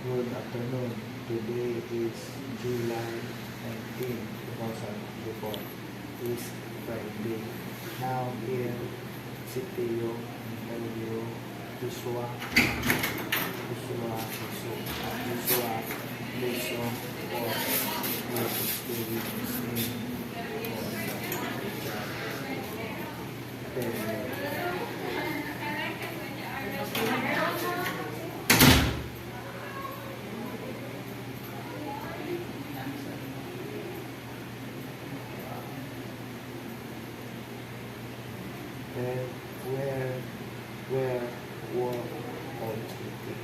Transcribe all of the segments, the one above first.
Good afternoon. Today is July 19, 2024. It's Friday. Now here, CTU interview Joshua lesson of your experience in and where were all speaking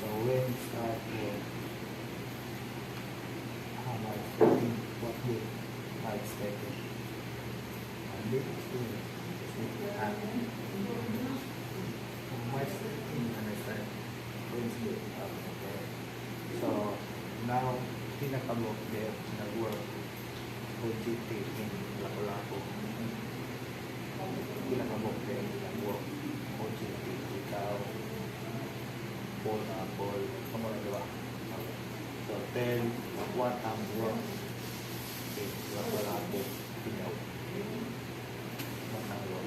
so when start work, how much speaking, what day I expected Monday Tuesday and much understand Wednesday. Okay. So now pinaka-work there nag-work OJT in Lapu-Lapu. Pinaka-work there nag-work OJT ikaw Paul kamu nagawa. So tell what ang work in Lapu-Lapu Pinaw. What ang work?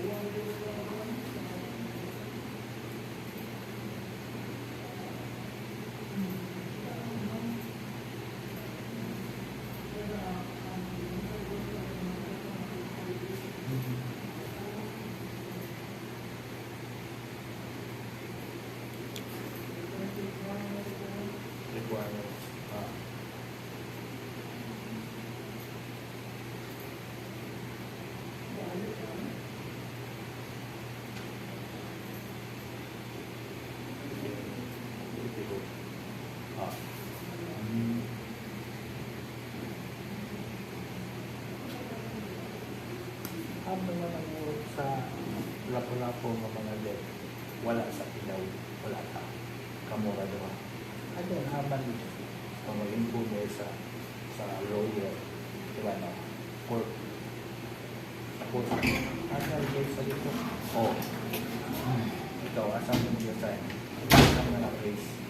Requirements. Ano naman mo sa Lapu-Lapu ng mga dead? Wala sa Pinaw, wala ka. Kamura doon. Ano naman ang mag-improve sa lawyer, diba na? Court. Tapos, ano yung sa dito? Oh. Ikaw, asan mo mag-assign? Asan mo na place?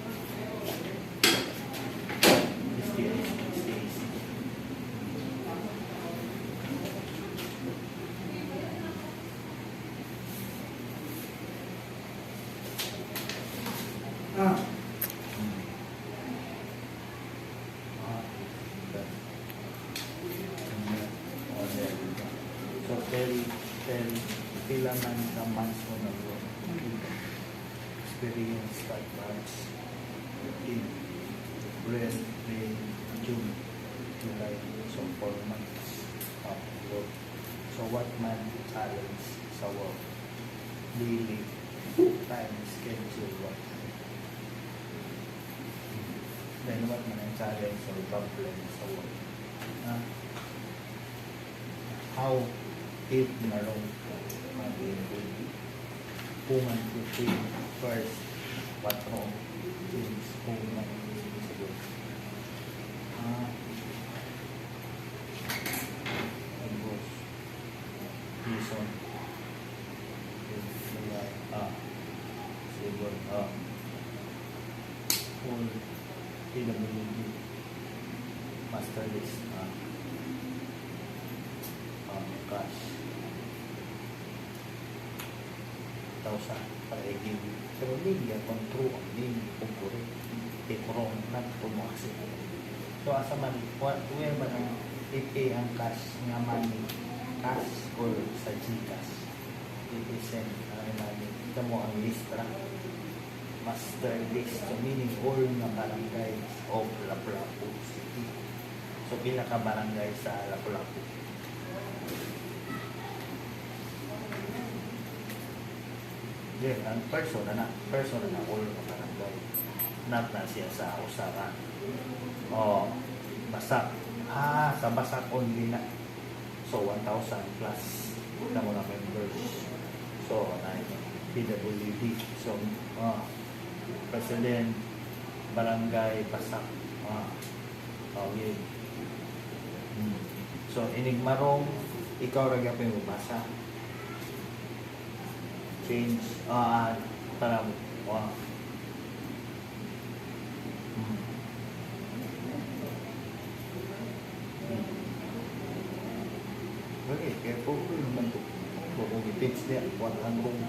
So, tell pila man ka months mo na bro. Experience that March 15, April, May, June, July. So, 4 months of work. So, what man challenge sa work? Daily, time, schedule, what? Then, what man ang challenge or problem sa work? How it narong human to think first what wrong things human siguro tapos reason siguro full PWD master list cash 1,000 para i-give pero hindi akong true ang name kung correct kurong na tumaksi so asa man where man ang i-pay ang cash nga money cash or sa Gcash i-send ang money ito mo ang listra master list so meaning all na barangay of Lapu-Lapu City so pila ka barangay sa Lapu-Lapu yeah, ang person na all ng barangay not na siya sa usaran basak sa basak only na so 1,000 plus na mga members so PWD so president barangay basak so So, inigmarong, ikaw rin yung bumasa. Change, parang, wow. Okay, careful ko yung bantuk. Kung i-pitch niya, walang kong,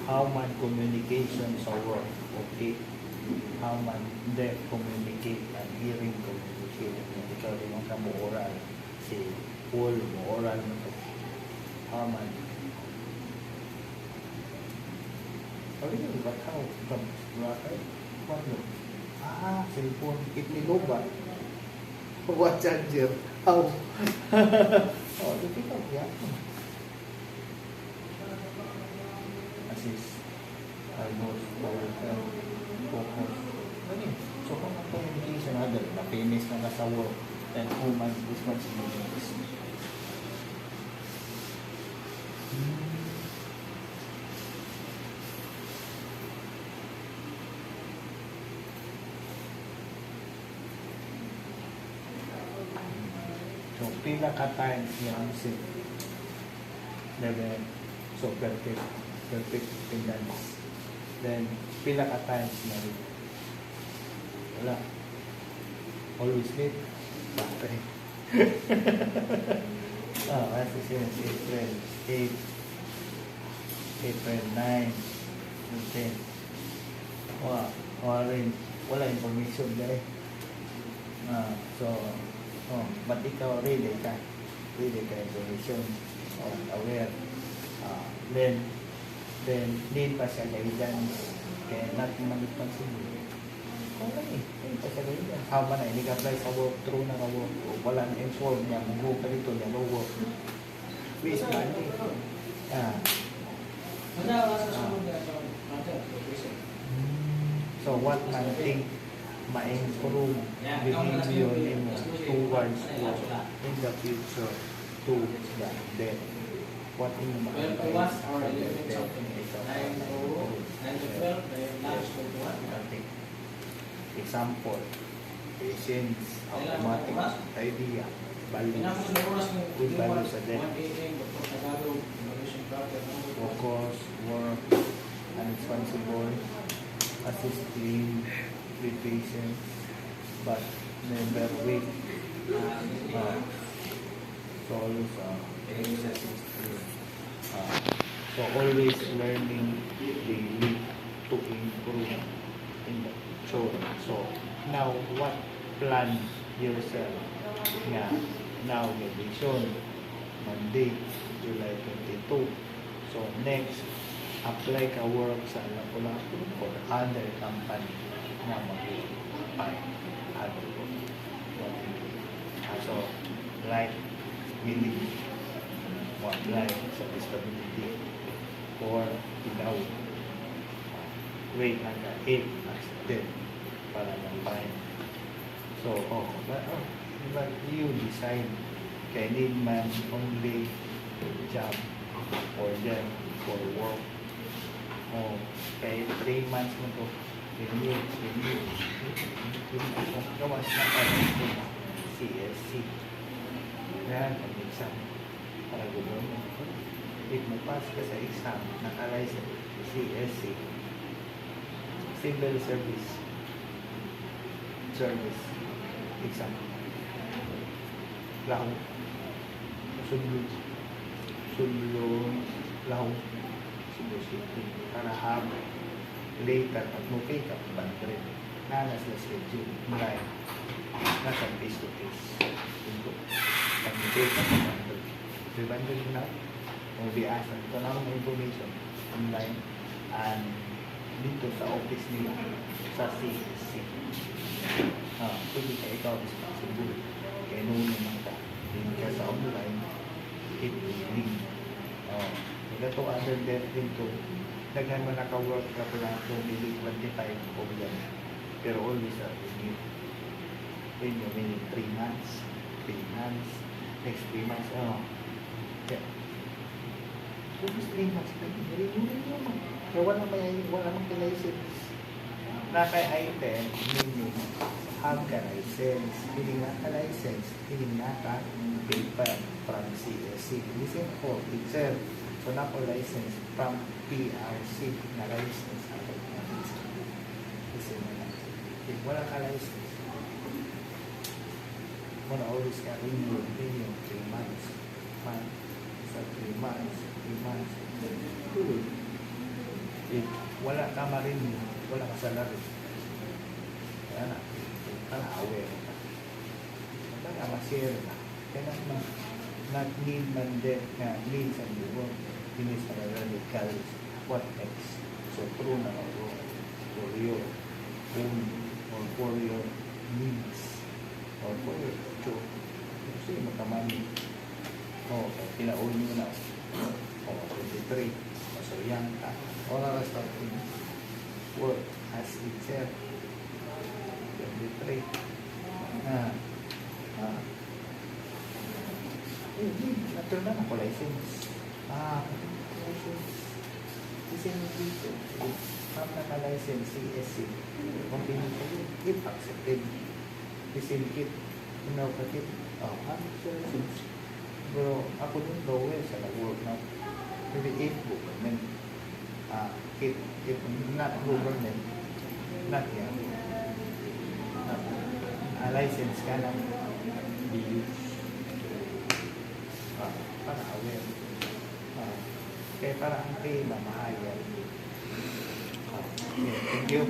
how man communication sa work, okay? How man deaf communicate and hearing communicate. Ikaw din ang kamo oral, si Paul mo oral mo to. How man. Sabi niyo, ba't how? Bakit? Ano? Cellphone, itnilog ba? What charger? How? Difficult yan. Assist. Almost focus. So, kung ang communication other, na-famous na ka sa work, then human responsibilities. So, pila ka times yung sit. So, perfect attendance. Then, pila ka times na rin. Wala. Always late. Bakit? As I said, April 8, April 9, 10. Wala information guys. But ikaw ready ka information, aware. Then need pa siya guidance, kaya natin mag-responsible. Okay, need pa siya guidance. How man ay nag-apply sa work, true na ka work, o wala na-inform niya, mag-go ka dito niya, no work. Waste money. So what man think ma-improve behavior mo towards work in the future to them. What in the advice for them? Example, patience, automatic idea, values, good values sa them. Focus, work, responsible, assist team, be patient, but never wait. So always so always learning daily to improve in the future. So now what plan yourself nga now meditation Monday, July 22. So next apply ka work sa Lapu-Lapu for other company na mag-apply other work. So like willing apply sa disability or ilaw wait hanggang 8 as 10 para mag-apply. So but you decide kaya need man only job for them for work. Kaya 3 months mo to renew gawas na para CSC yan ang exam para gano'n. If mo pass ka sa exam nakalay sa CSC Civil Service exam Lao Sunlun Lao Cebu City para have later at mo pay ka bandre na nasa schedule mulai nasa face to face untuk pag-pay ka bandre bandre na o be asked ito na ang information online and dito sa office nila sa CSC pwede ka ikaw responsible kaya noon naman ka din ka sa online link ito other than dito daghan mo naka-work ka pala kung maybe 25 o yan pero always when you mean 3 months next 3 months Kung 3 months na renew mo. Kaya wala mang license. Na kay item, meaning, have ka license. Piling na ka license, piling na ka paper from CSC. Listen po, teacher. So na ko license from PRC na license. Listen mo na. If wala ka license, muna always ka renew 3 months. Sa 3 months, 3 months. Good. If wala ka ma-renew, wala ka salary. Kaya na, aware ka. Kaya ma-share na. Kaya not need man debt na need sa buwan. Hindi sa radical what next. So, true na ako for your own or for your needs or for your future. Kasi makamani. Pinaon nyo na. 23. So, young ka. All are starting work as itself. 23. Natural na ako license. License. License dito. Pag naka-license CSC, continue ko yun. If accepted. License kit. Tunaw ka kit. License. Pero ako din lower sa nag-work na 38 book. And then, if not government, not yan. License ka ng BUs. Para aware. Kaya para ang pay na mahayag. Thank you.